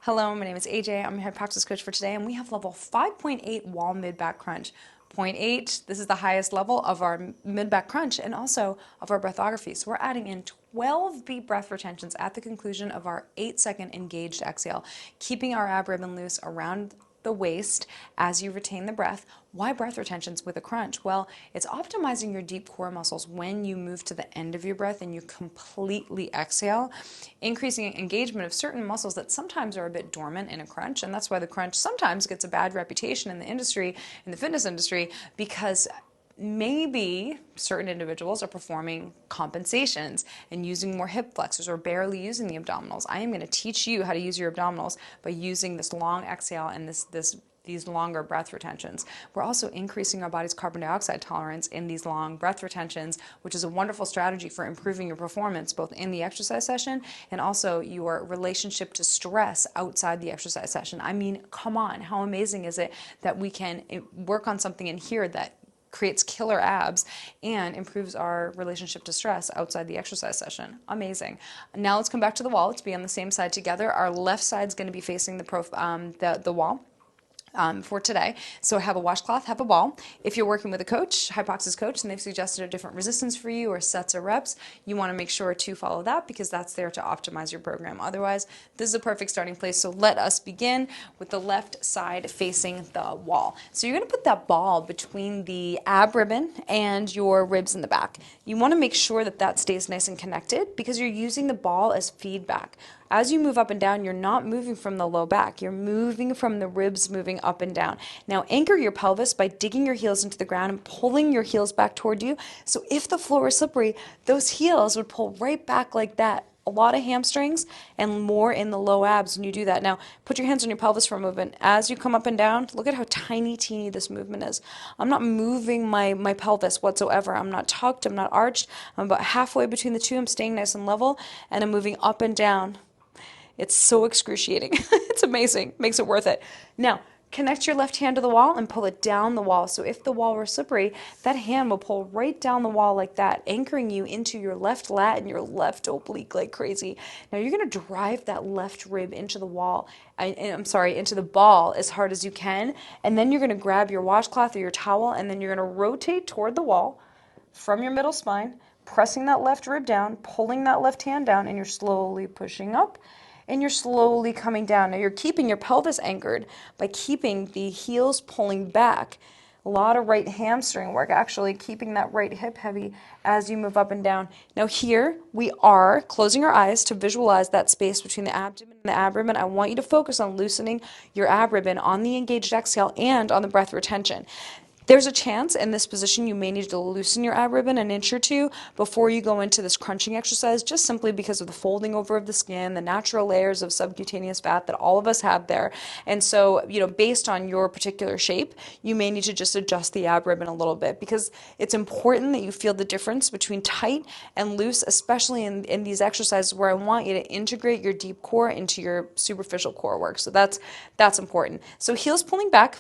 Hello, my name is AJ. I'm your HYPOXiX coach for today, and we have level 5.8 wall mid-back crunch. Point 8, this is the highest level of our mid-back crunch and also of our breathography. So we're adding in 12 deep breath retentions at the conclusion of our 8-second engaged exhale, keeping our ab ribbon loose around the waist as you retain the breath. Why breath retentions with a crunch? Well, it's optimizing your deep core muscles when you move to the end of your breath and you completely exhale, increasing engagement of certain muscles that sometimes are a bit dormant in a crunch. And that's why the crunch sometimes gets a bad reputation in the industry, in the fitness industry, because maybe certain individuals are performing compensations and using more hip flexors or barely using the abdominals. I am going to teach you how to use your abdominals by using this long exhale and these longer breath retentions. We're also increasing our body's carbon dioxide tolerance in these long breath retentions, which is a wonderful strategy for improving your performance both in the exercise session and also your relationship to stress outside the exercise session. I mean, come on, how amazing is it that we can work on something in here that creates killer abs and improves our relationship to stress outside the exercise session. Amazing. Now let's come back to the wall. Let's be on the same side together. Our left side is going to be facing the wall. For today. So have a washcloth, have a ball. If you're working with a coach, HYPOXiX coach, and they've suggested a different resistance for you or sets or reps, you want to make sure to follow that because that's there to optimize your program. Otherwise, this is a perfect starting place. So let us begin with the left side facing the wall. So you're going to put that ball between the ab ribbon and your ribs in the back. You want to make sure that that stays nice and connected because you're using the ball as feedback. As you move up and down, you're not moving from the low back. You're moving from the ribs moving up and down. Now anchor your pelvis by digging your heels into the ground and pulling your heels back toward you. So if the floor is slippery, those heels would pull right back like that. A lot of hamstrings and more in the low abs when you do that. Now put your hands on your pelvis for a movement. As you come up and down, look at how tiny, teeny this movement is. I'm not moving my pelvis whatsoever. I'm not tucked, I'm not arched. I'm about halfway between the two. I'm staying nice and level and I'm moving up and down. It's so excruciating. It's amazing. Makes it worth it. Now, connect your left hand to the wall and pull it down the wall. So if the wall were slippery, that hand will pull right down the wall like that, anchoring you into your left lat and your left oblique like crazy. Now you're going to drive that left rib into the wall, into the ball as hard as you can. And then you're going to grab your washcloth or your towel and then you're going to rotate toward the wall from your middle spine, pressing that left rib down, pulling that left hand down, and you're slowly pushing up. And you're slowly coming down. Now you're keeping your pelvis anchored by keeping the heels pulling back. A lot of right hamstring work, actually keeping that right hip heavy as you move up and down. Now here we are closing our eyes to visualize that space between the abdomen and the ab ribbon. I want you to focus on loosening your ab ribbon on the engaged exhale and on the breath retention. There's a chance in this position you may need to loosen your ab ribbon an inch or two before you go into this crunching exercise, just simply because of the folding over of the skin, the natural layers of subcutaneous fat that all of us have there. And so, based on your particular shape, you may need to just adjust the ab ribbon a little bit because it's important that you feel the difference between tight and loose, especially in these exercises where I want you to integrate your deep core into your superficial core work. So that's important. So heels pulling back.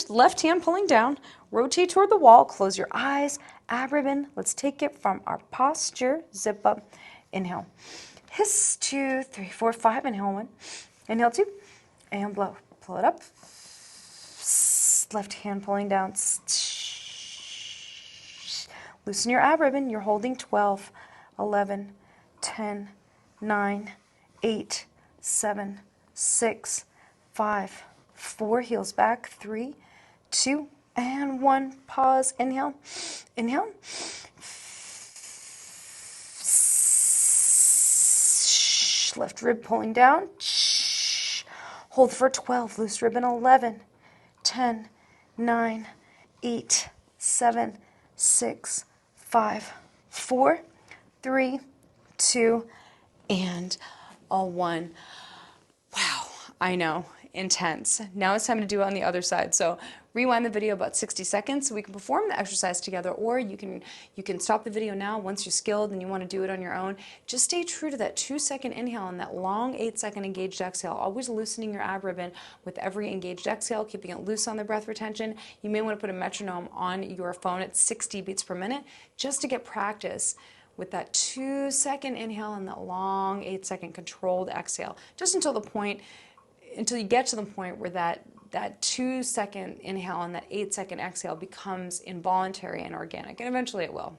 Left hand pulling down, rotate toward the wall, close your eyes, ab ribbon. Let's take it from our posture, zip up, inhale. Hiss, 2, 3, 4, 5, inhale 1, inhale 2, and blow. Pull it up, left hand pulling down. Loosen your ab ribbon, you're holding 12, 11, 10, 9, 8, 7, 6, 5, 4, heels back, 3, 2, and 1. Pause, inhale, inhale. Left rib pulling down. Hold for 12, loose ribbon, 11, 10, 9, 8, 7, 6, 5, 4, 3, 2, and a 1. Wow, I know. Intense. Now it's time to do it on the other side. So rewind the video about 60 seconds so we can perform the exercise together, or you can stop the video now once you're skilled and you want to do it on your own. Just stay true to that 2-second inhale and that long 8-second engaged exhale, always loosening your ab ribbon with every engaged exhale, keeping it loose on the breath retention. You may want to put a metronome on your phone at 60 beats per minute just to get practice with that 2-second inhale and that long 8-second controlled exhale, just until you get to the point where that 2-second inhale and that 8-second exhale becomes involuntary and organic, and eventually it will.